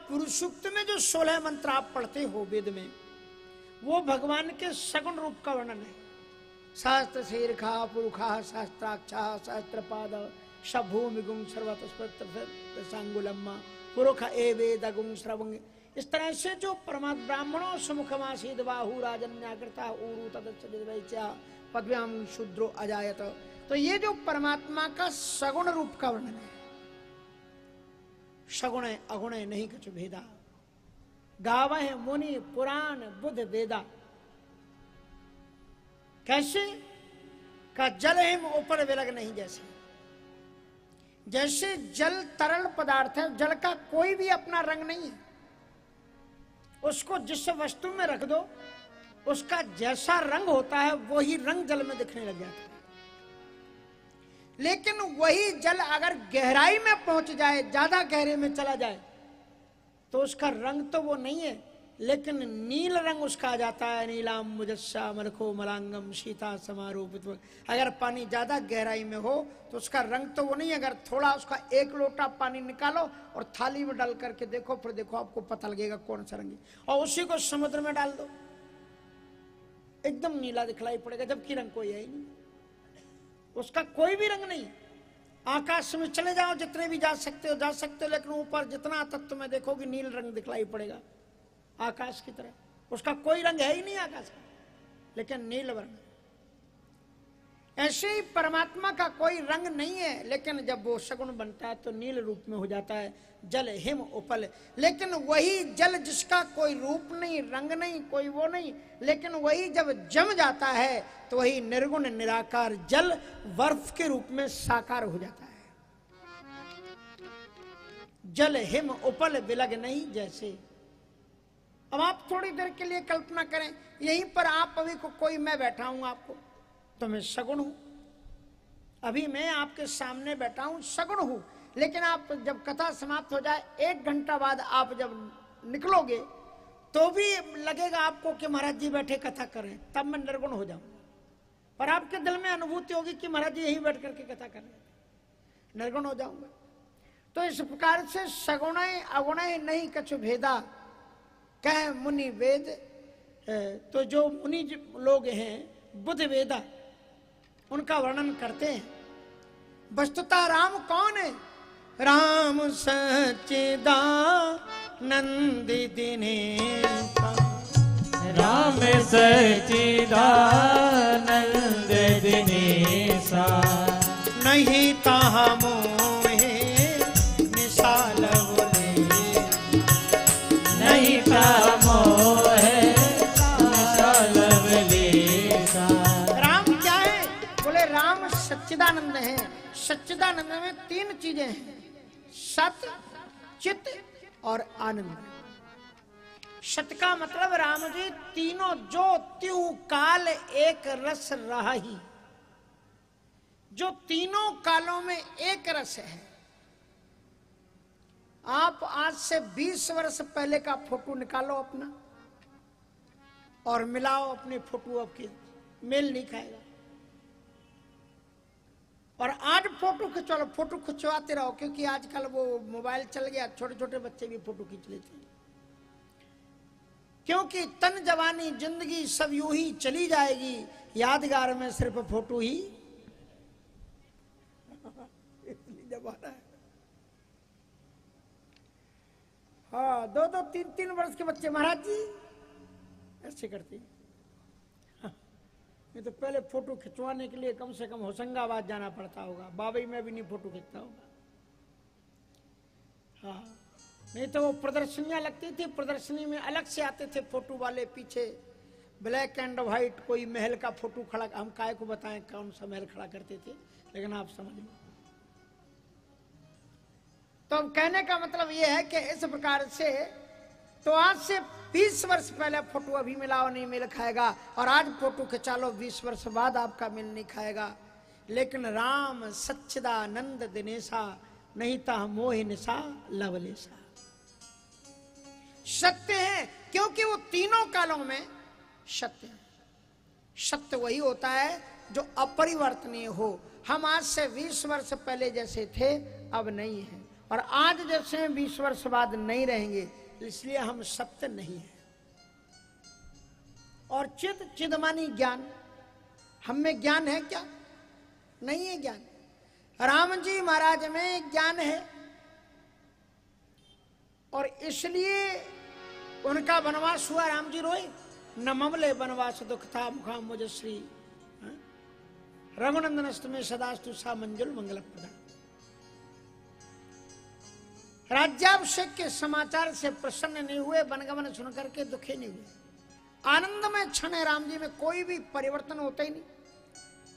पुरुष सूक्त में जो 16 मंत्र आप पढ़ते हो वेद में, वो भगवान के सगुण रूप का वर्णन है। शास्त्र शीर्षा पुरुषा शास्त्राक्षा सहस्त्रपाद शभूमिगुं सर्वतस्पृतंगुलम्मा पुरुष ए वेद गुं श्रवंग। इस तरह से जो परमात्मा ब्राह्मणों सुमुखमासीद बाहु राजन्याकृता ऊरु तदच्चा पद्भ्याम शूद्रो अजायत। तो ये जो परमात्मा का सगुण रूप का वर्णन है, सगुण अगुण नहीं कछु भेदा, गावह मुनि पुराण बुध वेदा। कैसे का जल हिम ऊपर विलग नहीं, जैसे जैसे जल तरल पदार्थ है, जल का कोई भी अपना रंग नहीं है, उसको जिस वस्तु में रख दो उसका जैसा रंग होता है वही रंग जल में दिखने लग जाता है। लेकिन वही जल अगर गहराई में पहुंच जाए, ज्यादा गहरे में चला जाए, तो उसका रंग तो वो नहीं है, लेकिन नील रंग उसका आ जाता है। नीलाम मुजस्सा मलखो मलांगम सीता समारोपित। अगर पानी ज्यादा गहराई में हो तो उसका रंग तो वो नहीं है। अगर थोड़ा उसका एक लोटा पानी निकालो और थाली में डाल करके देखो, फिर देखो आपको पता लगेगा कौन सा रंग है। और उसी को समुद्र में डाल दो, एकदम नीला दिखलाई पड़ेगा, जबकि रंग कोई है ही नहीं, उसका कोई भी रंग नहीं। आकाश में चले जाओ, जितने भी जा सकते हो, लेकिन ऊपर जितना तत्व में देखोगे नील रंग दिखलाई पड़ेगा आकाश की तरह। उसका कोई रंग है ही नहीं आकाश का, लेकिन नील वर्ण। ऐसे ही परमात्मा का कोई रंग नहीं है, लेकिन जब वो सगुण बनता है तो नील रूप में हो जाता है। जल हिम उपल, लेकिन वही जल जिसका कोई रूप नहीं, रंग नहीं, कोई वो नहीं, लेकिन वही जब जम जाता है तो वही निर्गुण निराकार जल बर्फ के रूप में साकार हो जाता है। जल हिम उपल विलग नहीं जैसे। अब आप थोड़ी देर के लिए कल्पना करें, यहीं पर आप अभी को कोई, मैं बैठा हूं आपको, तो मैं सगुण हूं। अभी मैं आपके सामने बैठा हूं, सगुण हूं। लेकिन आप जब कथा समाप्त हो जाए, 1 घंटा बाद आप जब निकलोगे तो भी लगेगा आपको कि महाराज जी बैठे कथा कर रहे हैं, तब मैं निर्गुण हो जाऊंगा। पर आपके दिल में अनुभूति होगी कि महाराज जी यही बैठ करके कथा कर रहे हैं, निर्गुण हो जाऊंगा। तो इस प्रकार से सगुण अगुण नहीं कछु भेदा कह मुनि वेद। तो जो मुनि लोग हैं बुध वेदा, उनका वर्णन करते हैं। वस्तुतः राम कौन है? राम सच्चिदानंद दिनेशा, राम सच्चिदानंद दिनेशा। नहीं ताहा मोहे निशाल बोले, नहीं ताहा मोहे निशाल बोले। राम क्या है? बोले राम सच्चिदानंद है। सच्चिदानंद में 3 चीजें हैं, सत, चित और आनंद। सत का मतलब राम जी तीनों जो त्यू काल एक रस रहा ही, जो तीनों कालों में एक रस है। आप आज से 20 वर्ष पहले का फोटो निकालो अपना और मिलाओ अपने फोटो, आपके मेल नहीं खाएगा। और आज फोटो खिंचवा लो, फोटो खिंचवाते रहो, क्योंकि आजकल वो मोबाइल चल गया, छोटे छोटे बच्चे भी फोटो खींच लेते हैं। क्योंकि तन जवानी जिंदगी सब यूं ही चली जाएगी, यादगार में सिर्फ फोटो ही जमाना है। हाँ, 2-2, 3-3 वर्ष के बच्चे महाराज जी ऐसे करते हैं। ये तो पहले फोटो खिंचवाने के लिए कम से कम होशंगाबाद जाना पड़ता होगा, बाबई में भी नहीं फोटो खींचता होगा। हाँ, नहीं तो वो प्रदर्शनियां लगती थी, प्रदर्शनी में अलग से आते थे फोटो वाले, पीछे ब्लैक एंड व्हाइट कोई महल का फोटो खड़ा, हम काय को बताएं कौन सा महल खड़ा करते थे, लेकिन आप समझ लो। तो अब कहने का मतलब ये है कि इस प्रकार से तो आज से 20 वर्ष पहले फोटो अभी मिलाओ नहीं मिल खाएगा, और आज फोटो खिंचा लो 20 वर्ष बाद आपका मिल नहीं खाएगा। लेकिन राम सच्चिदानंद दिनेशा, नहीं था मोह निशा लवलेशा। सत्य है क्योंकि वो तीनों कालों में सत्य है। सत्य वही होता है जो अपरिवर्तनीय हो। हम आज से 20 वर्ष पहले जैसे थे अब नहीं है, और आज जैसे 20 वर्ष बाद नहीं रहेंगे, इसलिए हम सत्य नहीं है। और चिद, चिद मानी ज्ञान, हम में ज्ञान है क्या? नहीं है ज्ञान। राम जी महाराज में ज्ञान है और इसलिए उनका वनवास हुआ। राम जी रोए, न ममले वनवास दुख था मुखा मुझश्री रघुनंदन में सदास्तु सा मंजुल मंगल प्रदा। राज्याभिषेक के समाचार से प्रसन्न नहीं हुए, वनगमन सुन करके दुखी नहीं हुए। आनंद में क्षण है राम जी में, कोई भी परिवर्तन होता ही नहीं।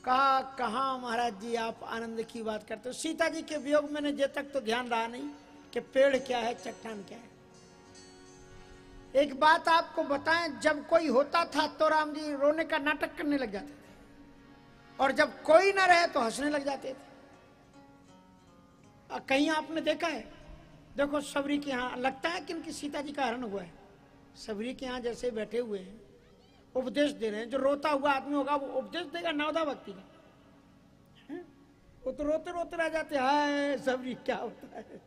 कहा महाराज जी आप आनंद की बात करते हो? सीता जी के वियोग में जब तक तो ध्यान रहा नहीं कि पेड़ क्या है, चट्टान क्या है। एक बात आपको बताएं, जब कोई होता था तो राम जी रोने का नाटक करने लग जाते थे, और जब कोई ना रहे तो हंसने लग जाते थे। कहीं आपने देखा है? देखो सबरी के यहाँ लगता है कि इनकी सीता जी का हरण हुआ है। सबरी के यहाँ जैसे बैठे हुए हैं, उपदेश दे रहे हैं। जो रोता हुआ आदमी होगा वो उपदेश देगा नवदा भक्ति का, वो तो रोते रोते रह जाते, हाय सबरी क्या होता है।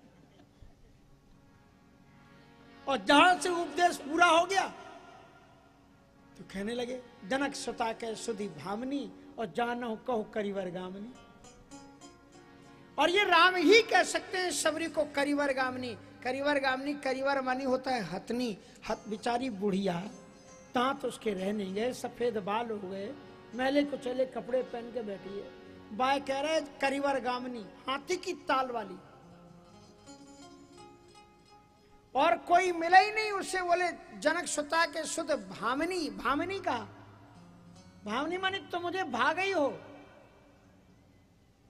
और जहां से उपदेश पूरा हो गया तो कहने लगे जनक सुता के सुधि भामनी और जानो कहो करिवर गामनी। और ये राम ही कह सकते हैं सबरी को करिवर गामनी। करिवर गामनी, करिवर मानी होता है हथनी, हथ बिचारी बुढ़िया, दांत उसके रह नहीं गए, सफेद बाल हो गए, मैले कुचले कपड़े पहन के बैठी है। बाय कह रहे करिवर गामनी, हाथी की ताल वाली। और कोई मिला ही नहीं उससे, बोले जनक सुता के शुद्ध भामिनी। भामिनी कहा, भामिनी मानी तो मुझे भाग ही हो।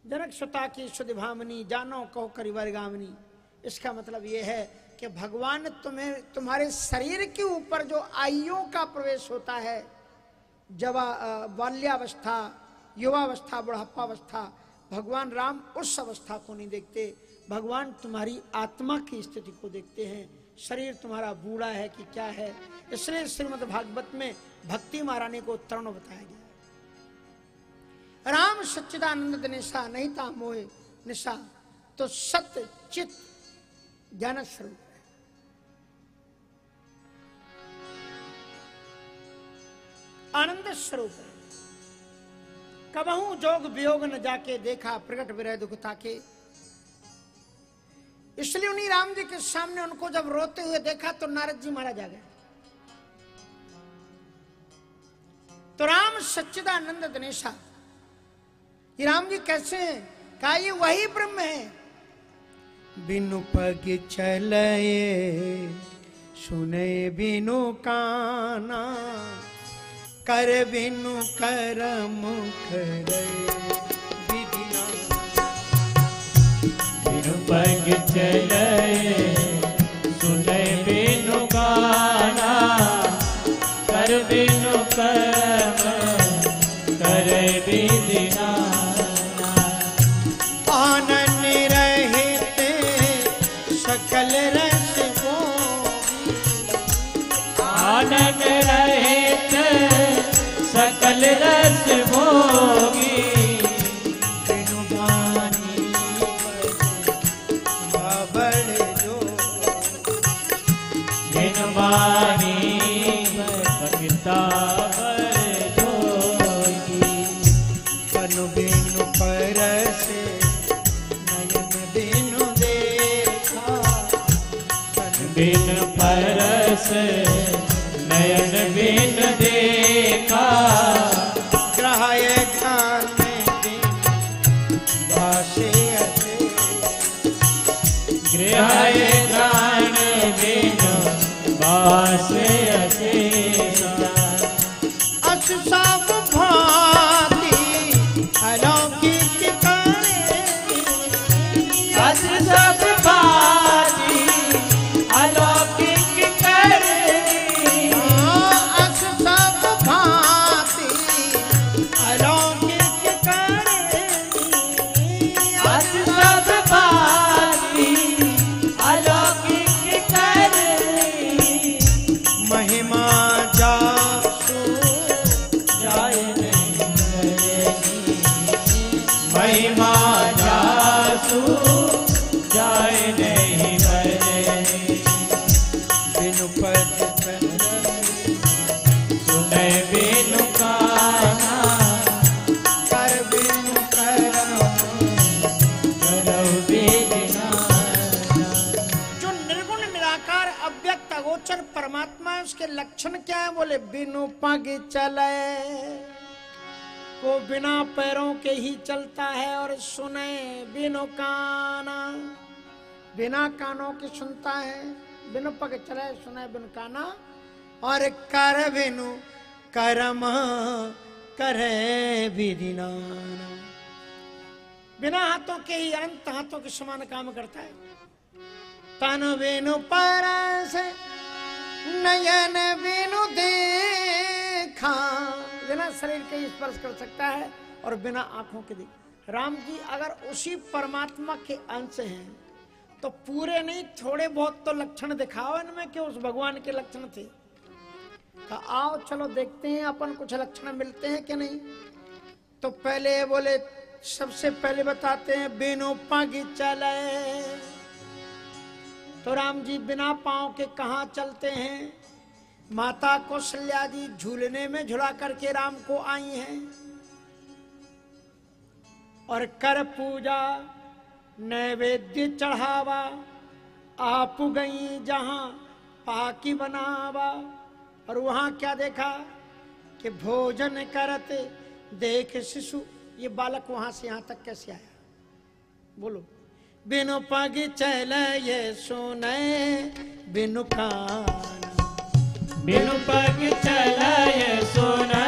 जनक सुता की शुद्ध भामिनी, जानो कहो करिवर गामनी। इसका मतलब यह है कि भगवान तुम्हें, तुम्हारे शरीर के ऊपर जो आयुओं का प्रवेश होता है, जब बाल्यावस्था, युवावस्था, बुढ़ापावस्था, भगवान राम उस अवस्था को नहीं देखते। भगवान तुम्हारी आत्मा की स्थिति को देखते हैं। शरीर तुम्हारा बूढ़ा है कि क्या है। इसलिए श्रीमद् भागवत में भक्ति महारानी को तरुण बताया गया है। राम सच्चिदानंद निशा नहीं था मोहे निशा, तो सत्य चित ज्ञान स्वरूप है। आनंद स्वरूप है। कबहू जोग वियोग न जाके देखा, प्रकट विरह दुख ताके। इसलिए उन्हीं राम जी के सामने उनको जब रोते हुए देखा तो नारद जी महाराज आ गए। तो राम सच्चिदानंद दिनेशा, ये राम जी कैसे हैं? कहा ये वही ब्रह्म है। बिनु पग चले सुने बिनु काना, कर बिनु कर मुख विधिना। बिनु पग चले सुने बिनु गाना, कर बिनु कर्म करे विधिना। आनंद रहते सकल रस भोगी, आनंद रहित सकल रस भोगी। बिनु बानी बाबड़ जो, बिनु बानी भगता जोगी। पनु बिनु परस नयन बिनु देखा, बिनु परस नयन बिनु देखा। ग्रहाय ज्ञान भाषे अते, गृहाय ज्ञान बिनु बासे अशेषा। अस सब भांति अलौकिक करे, अस सब भांति अलौकिक करे। अस सब अगोचर परमात्मा है, उसके लक्षण क्या है? बोले बिनु पग चले, वो बिना पैरों के ही चलता है, और सुने बिनु काना, बिना कानों के सुनता है, बिनु पग चले सुने बिनु काना, और कर बिनु कर्म करे विधि नाना, बिना हाथों के ही अनंत हाथों के समान काम करता है। तन बिनु परस नयन बिनु देखा, बिना शरीर के स्पर्श कर सकता है और बिना आंखों के देख। राम जी अगर उसी परमात्मा के अंश हैं तो पूरे नहीं, थोड़े बहुत तो लक्षण दिखाओ इनमें कि उस भगवान के लक्षण थे। कहा आओ चलो देखते हैं अपन कुछ लक्षण मिलते हैं कि नहीं। तो पहले बोले, सबसे पहले बताते हैं बिनु पग चले। तो राम जी बिना पांव के कहां चलते हैं? माता कौशल्या जी झूलने में झुला करके राम को आई हैं, और कर पूजा नैवेद्य चढ़ावा, आप गई जहां पाकी बनावा। और वहां क्या देखा कि भोजन करते देख शिशु, ये बालक वहां से यहां तक कैसे आया? बोलो। बिनु पग चले ये सुने बिनु कान, बिनु पग चले ये सुने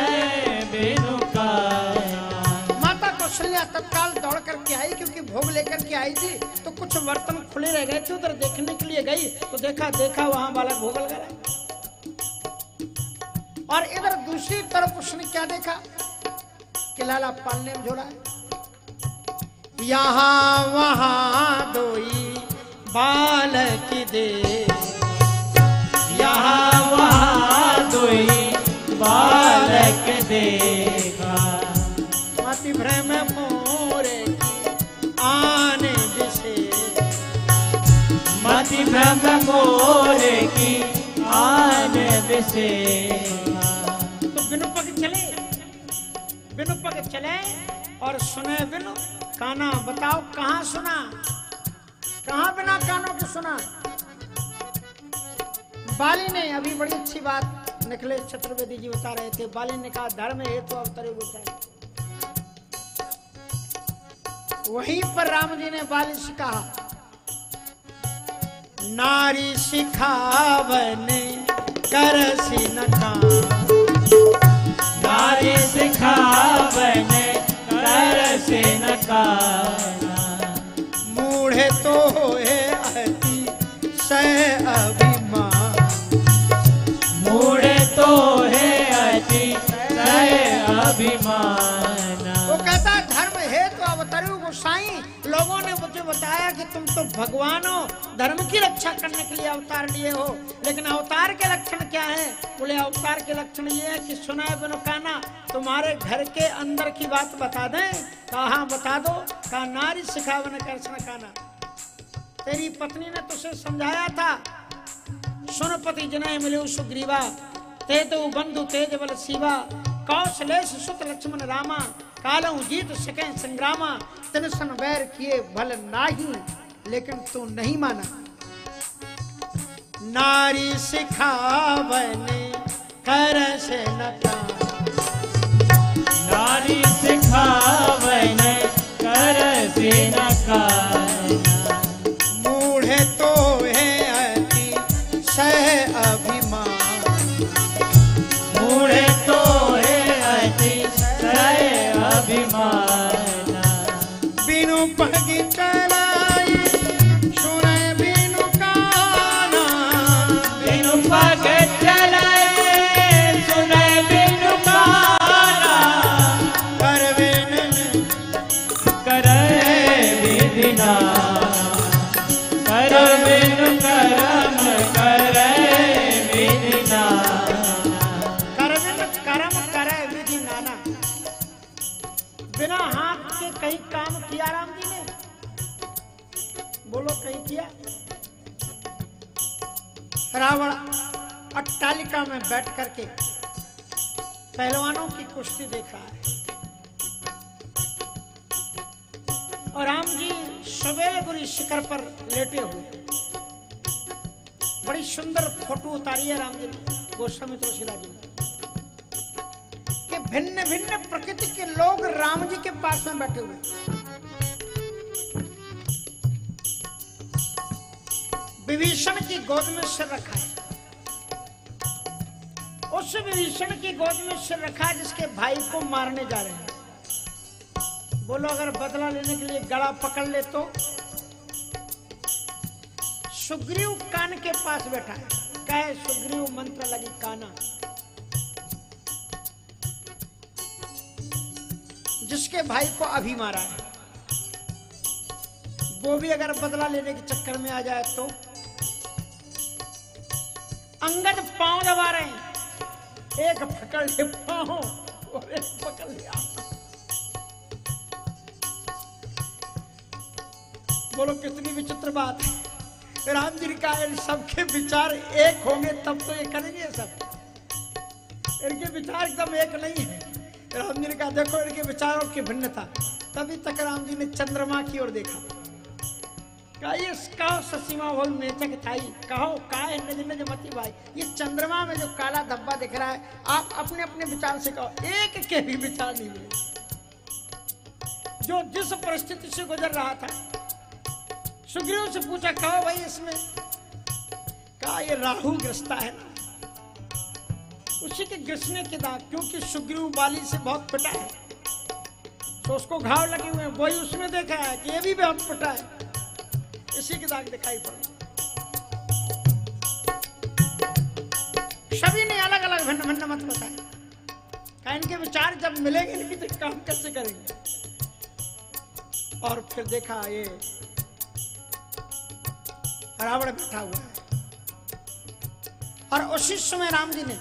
बिनु कान। माता कौशल्या तत्काल दौड़ करके आई, क्योंकि भोग लेकर के आई थी, तो कुछ बर्तन खुले रह गए थे, उधर देखने के लिए गई तो देखा वहां बालक भोग लगा रहा है। और इधर दूसरी तरफ उसने क्या देखा कि लाला पालने में झोला है। यहाँ वहाँ दोई बालक दे, यहाँ वहाँ दोई बालक देखा। मति भ्रम मोरे आने दिसे, मति भ्रम मोरे की आने दिसे। तो बिनु पग चले और सुने बिनु काना। बताओ कहां सुना? कहां बिना कानों के सुना? बाली ने, अभी बड़ी अच्छी बात निकले चतुर्वेदी जी बता रहे थे, बाली ने कहा धर्म हेतु अवतरे होता। वहीं पर राम जी ने बाली से कहा, नारी सिखावने करसी न काम, नारी सिखावने करसी न काम। मूढ़े तो है अति सह अभिमान, मूढ़े तो है अति सह अभिमान। वो कहता धर्म हेतु अवतरु गोसाई। लोगों ने मुझे बताया कि तुम तो भगवान हो, धर्म की रक्षा करने के लिए अवतार लिए हो, लेकिन अवतार के लक्षण क्या है? बोले अवतार के लक्षण ये है कि सुनाए बिनु काना। तुम्हारे घर के अंदर की बात बता दें? कहा हाँ बता दो। कहा नारी सिखावन कर काना, तेरी पत्नी ने तुझे समझाया था, सुन पति जिन्हें मिले सुग्रीवा, ते तो बंधु तेज बल सीवा, कौशलेश सुत लक्ष्मण रामा, कालऊ जीत सके संग्रामा, तिन सन वैर किए भल नाही, लेकिन तू नहीं माना। नारी सिखावने कर से न काम, नारी सिखावने कर से न काम। मूढ़े तो है अति सह अभिमान, मूढ़े तो है अति सह अभिमान। बिनु पग चलाई सुने बिनु काना, बिनु पग चले सुने बिनु काना, कर बिन करे विधि नाना, कर बिनु करम करे विधि नाना। कर बिन कर्म करे विधि नाना। बिना हाथ के कहीं काम किया राम जी ने? बोलो कहीं किया? रावण अट्टालिका में बैठ करके पहलवानों की कुश्ती देख रहा है, और राम जी सवेरे बुरी शिखर पर लेटे हुए, बड़ी बड़ी सुंदर फोटो उतारी है राम जी ने, गोस्वामी तुलसीदास जी ने, कि भिन्न भिन्न प्रकृति के लोग राम जी के पास में बैठे हुए। विभीषण की गोद में सिर रखा है, उस विभीषण की गोद में सिर रखा है जिसके भाई को मारने जा रहे हैं। बोलो अगर बदला लेने के लिए गला पकड़ ले तो। सुग्रीव कान के पास बैठा है, कहे सुग्रीव मंत्र लगी काना, जिसके भाई को अभी मारा है, वो भी अगर बदला लेने के चक्कर में आ जाए तो। अंगद पांव दबा रहे हैं, एक पकड़ ले पांव और एक पकड़ लिया। बोलो कितनी विचित्र बात है। राम जी का सबके विचार एक होंगे तब तो ये करेंगे सब, इनके विचार एकदम एक नहीं है। राम जी ने कहा देखो इनके विचारों की भिन्नता। तभी तक राम जी ने चंद्रमा की ओर देखा, कहा ये कहो ससीमा हो नेचक थाई, कहो काहे निज निज मति भाई। ये चंद्रमा में जो काला धब्बा दिख रहा है, आप अपने अपने विचार से कहो, एक के भी विचार नहीं मिले। जो जिस परिस्थिति से गुजर रहा था, सुग्रीव से पूछा कहो भाई इसमें, कहा ये राहु ग्रस्ता है ना, उसी के ग्रसने के दाग, क्योंकि सुग्रीव बाली से बहुत पिटा है तो उसको घाव लगे हुए हैं, वही उसमें देखा है कि ये भी बहुत पिटा है, इसी के दाग दिखाई पड़े। सभी ने अलग अलग भिन्न भिन्न मत बताए, इनके विचार जब मिलेंगे नहीं तो काम कैसे करेंगे। और फिर देखा ये रावण बैठा हुआ है, और उसी समय राम जी ने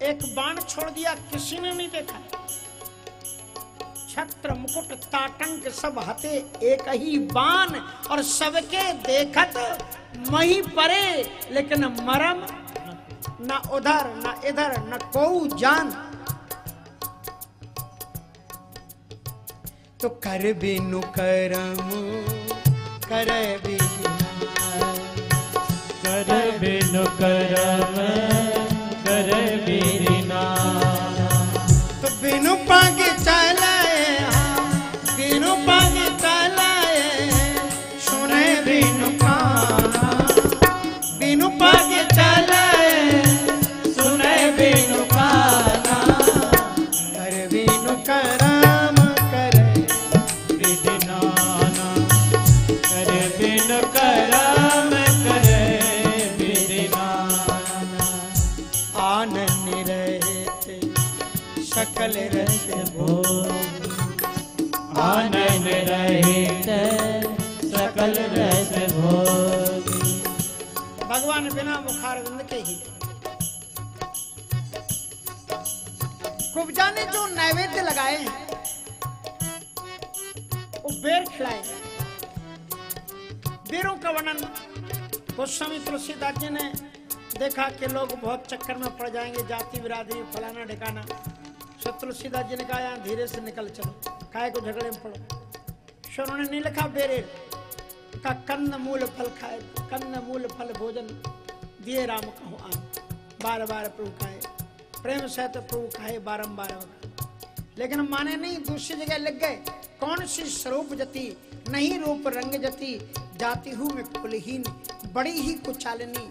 एक बाण छोड़ दिया, किसी ने नहीं देखा। छत्र मुकुट ताटंक सब हते एक ही बाण, और सबके देखत मही परे, लेकिन मरम न उधर न इधर न कोऊ जान। तो कर बिनु करम कर बिनु करम कर बिना, तो बिनु पाग चलाए बिनु पाग चलाए, सुने बिनु काना बिनु पाग चलाए, सुने बिनु काना। कर बिनु करम कर बिना, कर बिनु करम कर बिना। आनंद रहते सकल रस भोग, आनंद रहित सकल रस भोगी। भगवान बिना मुखारविंद के ही कुब्जा ने जो नैवेद्य लगाए हैं वो बेर खिलाए। बेरों का वर्णन गोस्वामी तुलसीदास जी ने देखा कि लोग बहुत चक्कर में पड़ जाएंगे, जाति बिरादरी फलाना ठिकाना। सो तुलसीदास जी ने कहा यहाँ धीरे से निकल चलो, काहे को झगड़े में पड़ो। सो उन्होंने नहीं लिखा बेरे का कंद मूल फल खाए, कंद मूल फल भोजन दिए राम कहो आन, बार बार प्रभु खाए, प्रेम सहित प्रभु खाए बारंबार। लेकिन माने नहीं, दूसरी जगह लग गए, कौन सी स्वरूप जति नहीं रूप रंग जति, जाति हूँ मैं कुलहीन बड़ी ही कुचालनी,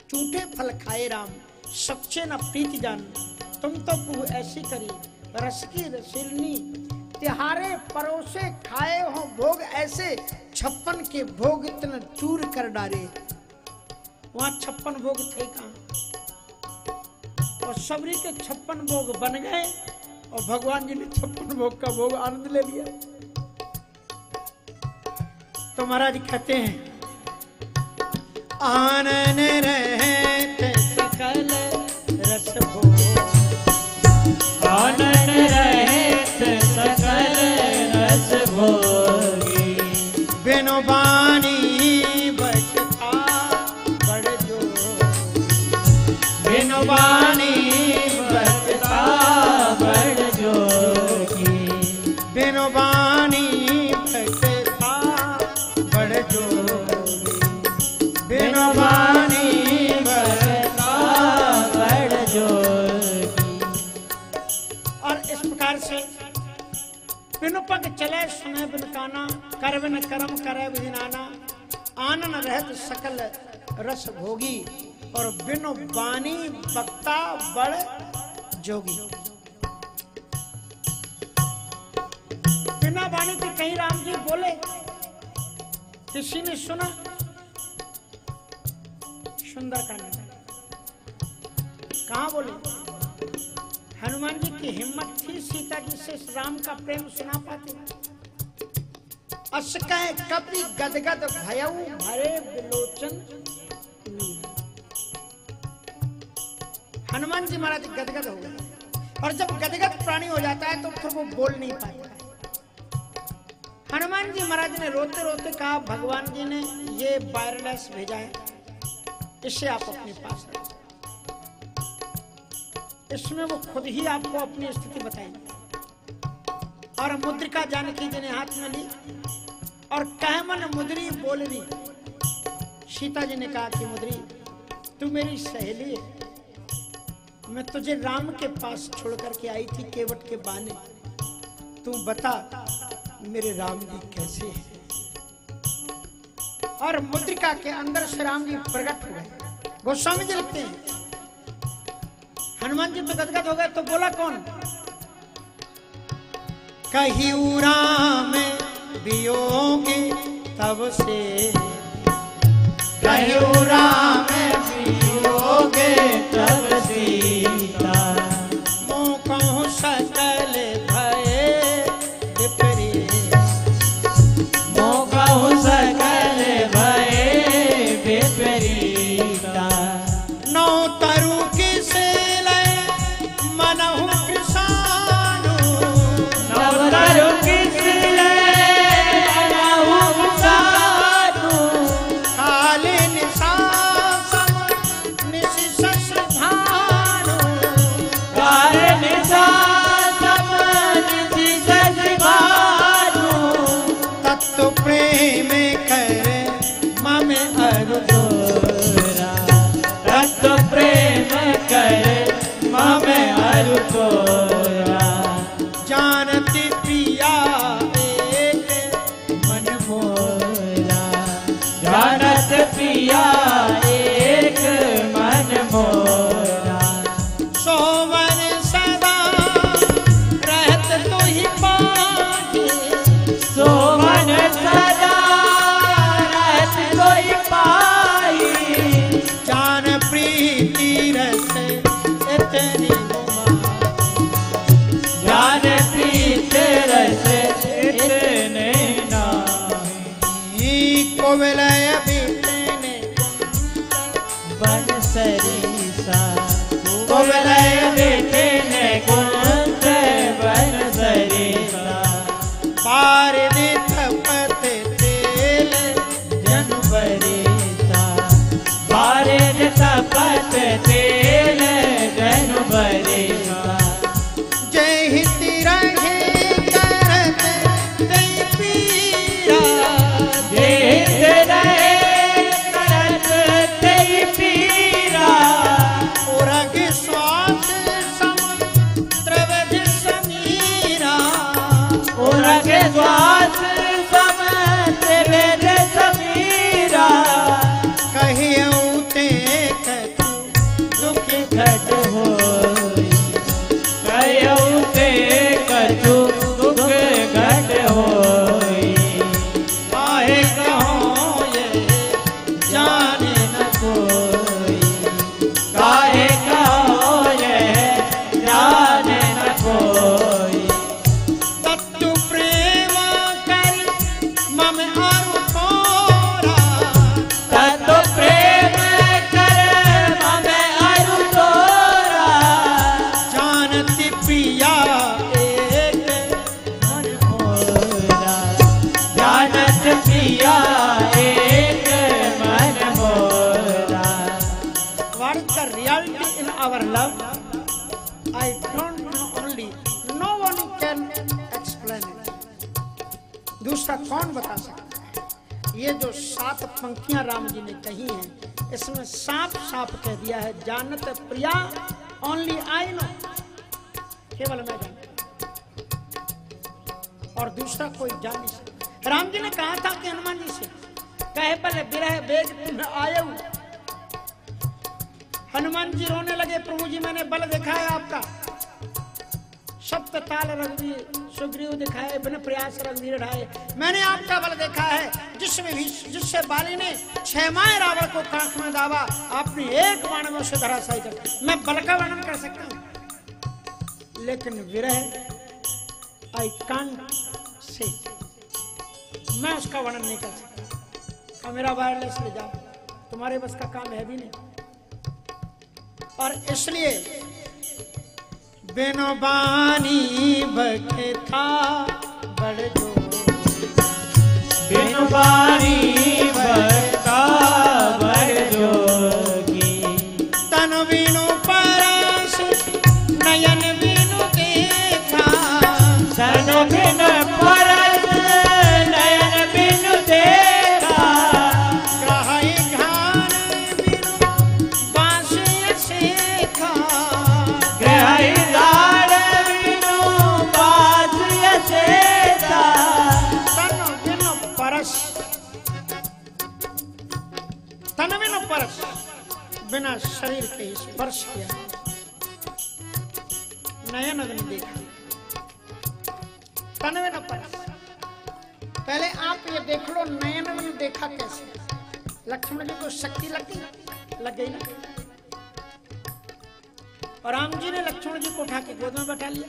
झूठे फल खाए राम सच्चे न प्रीति जान। तुम तो प्रभु ऐसी करी रस की रसीलनी, तिहारे परोसे खाए हो भोग ऐसे, 56 के भोग इतने चूर कर डाले। वहां 56 भोग थे कहाँ, और सबरी के 56 भोग बन गए, और भगवान जी ने 56 भोग का भोग आनंद ले लिया। तो महाराज कहते हैं आनन रहते सकल रस भोग, आनन रहते सकल रस भोगी। बिनु बानी बचता बड़ जो, बिनु बानी बचता बड़ जोगी। बिनु बानी बचता बड़ जो, कर्म करे विधि नाना, आनन रहत सकल रस भोगी, और बिनु बानी बक्ता बड़ जोगी। बिना बानी के कहीं राम जी बोले, किसी ने सुना? सुंदरकांड कहाँ बोले? हनुमान जी की हिम्मत थी सीता जी से राम का प्रेम सुना पाते? अस कहे कपि गदगद भयउ भरे बिलोचन। हनुमान जी महाराज गदगद हो गए, और जब गदगद प्राणी हो जाता है तो फिर वो बोल नहीं पाता। हनुमान जी महाराज ने रोते रोते कहा, भगवान जी ने ये वायरलेस भेजा है, इससे आप अपने पास रखें। इसमें वो खुद ही आपको अपनी स्थिति बताएंगे। और मुद्रिका जानकी जी ने हाथ में ली और कह मन मुद्री बोल दी। सीता जी ने कहा कि मुद्री, तू मेरी सहेली है, मैं तुझे राम के पास छोड़ करके आई थी केवट के बहाने, तू बता मेरे राम जी कैसे हैं? और मुद्रिका के अंदर से राम जी प्रकट हो गए। गोस्वामी जी लिखते हैं, हनुमान जी तो गदगद हो गए, तो बोला कौन? कहिऊ राम वियोगी तब से, कहिऊ राम वियोगे तब सीता, मोह कहूँ सकल भय विपरीत, मोह कहूँ सकल भय विपरीता, नौ तरु किसे मनहु कृषानु, नवतरु किसले मनहु कृषानु, काले निशासम निशि शशधानु, काले निशासम निशि शशधानु, तत्व प्रेम करे मम अरु तोरा, तत्व प्रेम करे मम अरु तोरा, जानती प्रिया एक मन मोरा, जानत पिया एक मन मोरा, सोमन सदा रहत तो ही पाही, सो मन सदा रहत कोई पाई, जान प्रीति रस इतनी जान प्रीत रस इतने नाही, कोविलय बीतने बन सरीसा, कोवलय बेटने कुंत बन सरीसा, पार थपत तेल जनवरीता, बारे तपत तेल जनवरीता, जय हित रहे करत दई पीरा, देख रहे करत तेई पीरा, उरग स्वास समुद्र विधि समीरा, उरग श्वास समुद्र वेद समीरा, कहियऊ ते कछु दुख घट होई, कयऊ ते कछु दुख घट होई, आहे कहो ये जाने न कोई, काहे कहो ये जाने न कोई, तत्तु प्रेम कर मम अरु तोरा, तत्व प्रेम कर मम अरु तोरा, जानती प्रिया एक मन मोरा, जानत पिया एक मन मोरा, what is the reality in our love? I don't know only. No one can explain it. दूसरा कौन बता सकता है? ये जो 7 पंक्तियां राम जी ने कही हैं, इसमें साफ साफ कह दिया है, जानत प्रिया ओनली आई नो, केवल मैं जानता हूं, और दूसरा कोई जान नहीं सकता। राम जी ने कहा था कि हनुमान जी से कहे पहले विरह वेग तुम्हें आयु। हनुमान जी रोने लगे, प्रभु जी मैंने बल देखा है आपका, सप्त ताल रघुवीर सुग्रीव दिखाए, बिन प्रयास रघुवीर ढाए। मैंने आपका बल देखा है जिससे बाली ने 6 माह रावण को कांख में दावा, आपने एक बाण में उसे धराशायी कर। मैं बल का वर्णन कर सकता हूं, लेकिन विरह आई कांट से मैं उसका वर्णन नहीं कर सकता। और मेरा वायरलेस ले जाओ, तुम्हारे बस का काम है भी नहीं। और इसलिए बिनु बानी बखता बड़ जो, बिनु बानी बखता बड़ जोगी। तन बिनु परस नयन बिनु देखा, तन बिनु परस नयन बिनु देखा। ग्रहाई घान बिनु बाँसे सेखा, ग्रहाई घान बिनु बाँसे सेखा। तन बिनु परस बिना शरीर के स्पर्श किया, नयन बिनु देखा। तन बिनु परस, पहले आप ये देख लो नयन बिनु देखा कैसे। लक्ष्मण जी को शक्ति लग गई ना। और राम जी ने लक्ष्मण जी को उठा के गोद में बैठा लिया।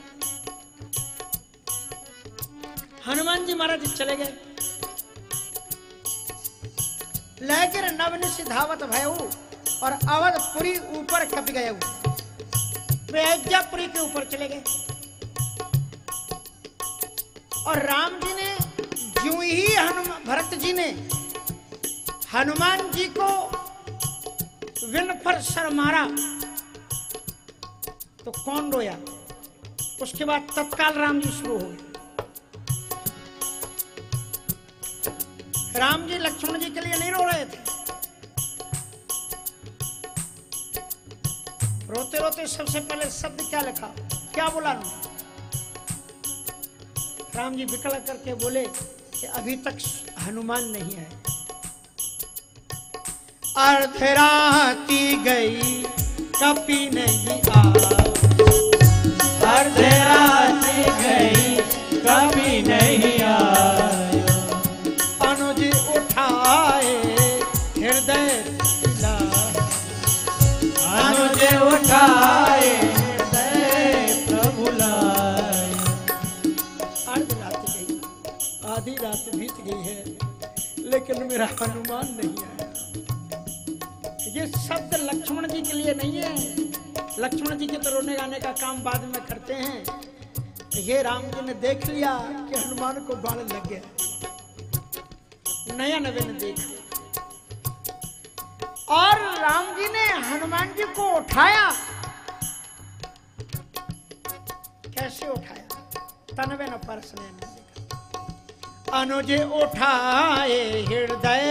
हनुमान जी महाराज चले गए। लेकर नवनिश धावत भयऊ, और अवधपुरी ऊपर कप गए। अयोध्यापुरी के ऊपर चले गए। और राम जी ने ज्यों ही भरत जी ने हनुमान जी को विन पर सर मारा तो कौन रोया? उसके बाद तत्काल राम जी शुरू हो गए। राम जी लक्ष्मण जी के लिए नहीं रो रहे थे। रोते रोते सबसे पहले शब्द क्या लिखा, क्या बोला? राम जी विकल करके बोले कि अभी तक हनुमान नहीं है। अर्धराती गई कपि नहीं आ, अर्धराती गई कपि नहीं आयो। अनुज उठाए हृदय पिला, अनुज उठाए हृदय प्रभु लाए। अर्ध रात गई, आधी रात बीत गई है, लेकिन मेरा हनुमान नहीं आया। ये शब्द लक्ष्मण जी के लिए नहीं है। लक्ष्मण जी के तो रोने गाने का काम बाद में करते हैं। ये राम जी ने देख लिया कि हनुमान को बाण लग गया, नयन बिन देखा। और राम जी ने हनुमान जी को उठाया। कैसे उठाया? तनवे न परस नयन देखा। अनुज उठाए हृदय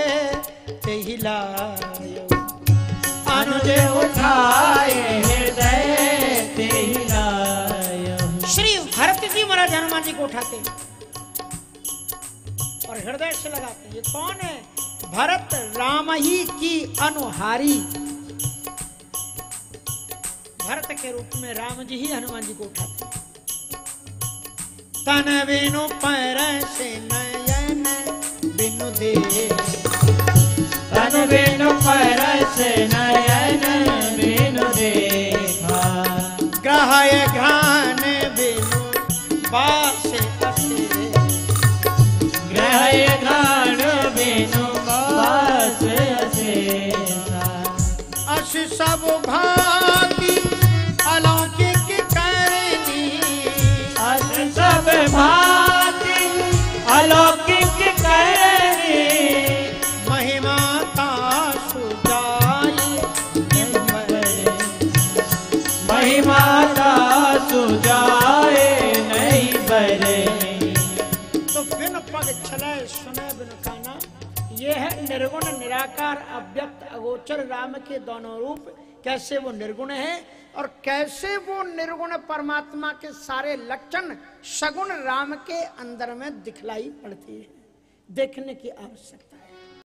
ते हिलायो, अनुज उठाए हृदय ते हिलायो। श्री भरत जी महाराज हनुमान जी को उठाते और हृदय से लगाते। ये कौन है? भरत राम ही की अनुहारी। भरत के रूप में राम जी ही हनुमान जी को उठाते। तन बिनु परस नयन बिनु देख, तन बिनु परस नयन बिनु देखा। ग्रहाय घान बिनु बासे असे, ग्रहाय घान बिनु बासे असेसा। अस सब भांति अलौकिक करनी, अस सब भांति अलौकिक करनी। महिमा ता सुजाई महिमा ता सुजाए नहीं बरे। तो बिन पग छलय सुनय बिन काना, ये है निर्गुण निराकार अव्यक्त अगोचर राम के दोनों रूप। कैसे वो निर्गुण है और कैसे वो निर्गुण परमात्मा के सारे लक्षण सगुण राम के अंदर में दिखलाई पड़ती है। देखने की आवश्यकता है।